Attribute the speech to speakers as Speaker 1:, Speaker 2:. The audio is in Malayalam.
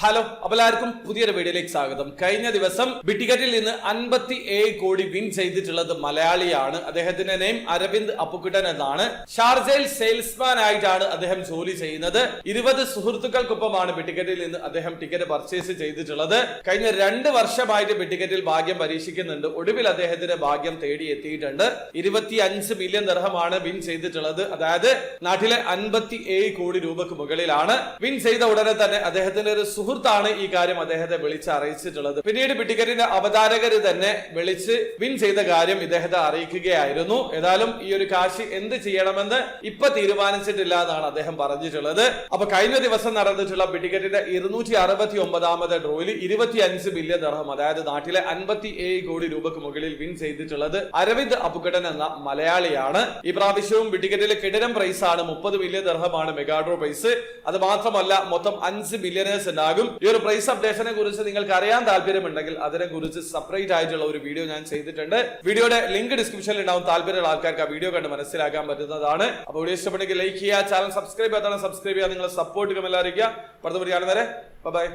Speaker 1: ഹലോ, എല്ലാവർക്കും പുതിയൊരു വീഡിയോയിലേക്ക് സ്വാഗതം. കഴിഞ്ഞ ദിവസം ബിറ്റിക്കറ്റിൽ നിന്ന് 57 കോടി വിൻ ചെയ്തിട്ടുള്ളത് മലയാളിയാണ്. അദ്ദേഹത്തിന്റെ നെയിം അരവിന്ദ് അപ്പുക്കുട്ടൻ എന്നാണ്. ഷാർജയിൽ സെയിൽസ്മാൻ ആയിട്ടാണ് അദ്ദേഹം ജോലി ചെയ്യുന്നത്. 20 സുഹൃത്തുക്കൾക്കൊപ്പമാണ് ബിറ്റിക്കറ്റിൽ നിന്ന് അദ്ദേഹം ടിക്കറ്റ് പർച്ചേസ് ചെയ്തിട്ടുള്ളത്. കഴിഞ്ഞ 2 വർഷമായിട്ട് ബിറ്റിക്കറ്റിൽ ഭാഗ്യം പരീക്ഷിക്കുന്നുണ്ട്. ഒടുവിൽ അദ്ദേഹത്തിന്റെ ഭാഗ്യം തേടി എത്തിയിട്ടുണ്ട്. 25 മില്യൺ ദിർഹമാണ് വിൻ ചെയ്തിട്ടുള്ളത്. അതായത് നാട്ടിലെ 57 കോടി രൂപക്ക് മുകളിലാണ്. വിൻ ചെയ്ത ഉടനെ തന്നെ അദ്ദേഹത്തിന്റെ ഒരു സുഹൃത്താണ് ഈ കാര്യം അദ്ദേഹത്തെ വിളിച്ച് അറിയിച്ചിട്ടുള്ളത്. പിന്നീട് ബിറ്റിക്കറ്റിന്റെ അവതാരകര് തന്നെ വിളിച്ച് വിൻ ചെയ്ത കാര്യം ഇദ്ദേഹത്തെ അറിയിക്കുകയായിരുന്നു. ഏതായാലും ഈ ഒരു കാശ് എന്ത് ചെയ്യണമെന്ന് ഇപ്പൊ തീരുമാനിച്ചിട്ടില്ല എന്നാണ് അദ്ദേഹം പറഞ്ഞിട്ടുള്ളത്. അപ്പൊ കഴിഞ്ഞ ദിവസം നടന്നിട്ടുള്ള ബിറ്റിക്കറ്റിന്റെ 269ാമത് ഡ്രോയിൽ 25 മില്യൺ ദിർഹം, അതായത് നാട്ടിലെ 57 കോടി രൂപക്ക് മുകളിൽ വിൻ ചെയ്തിട്ടുള്ളത് അരവിന്ദ് അപ്പുക്കുട്ടൻ എന്ന മലയാളിയാണ്. ഈ പ്രാവശ്യവും ബിറ്റിക്കറ്റിലെ കിടിലം പ്രൈസ് ആണ്. 30 മില്യൺ ദിർഹമാണ് മെഗാഡ്രോ പ്രൈസ്. അത് മാത്രമല്ല മൊത്തം 5 മില്യണേഴ്സ് ഉണ്ടാകും. ഈ ഒരു പ്രൈസ് അപ്ഡേഷനെ കുറിച്ച് നിങ്ങൾക്ക് അറിയാൻ താല്പര്യമുണ്ടെങ്കിൽ അതിനെ കുറിച്ച് സെപ്പറേറ്റ് ആയിട്ടുള്ള ഒരു വീഡിയോ ഞാൻ ചെയ്തിട്ടുണ്ട്. വീഡിയോയുടെ ലിങ്ക് ഡിസ്ക്രിപ്ഷനിൽ ഉണ്ടാവും. താല്പര്യമുള്ള ആൾക്കാർക്ക് ആ വീഡിയോ കണ്ട് മനസ്സിലാക്കാൻ പറ്റുന്നതാണ്. അപ്പോൾ വീഡിയോ ഇഷ്ടപ്പെട്ടെങ്കിൽ ലൈക്ക് ചെയ്യുക, ചാനൽ സബ്സ്ക്രൈബ് ചെയ്യാൻ സബ്സ്ക്രൈബ് ചെയ്യുക, നിങ്ങളെ സപ്പോർട്ട് എല്ലാവരും. അടുത്ത വീഡിയോ കാണുന്നവരെ ബൈ.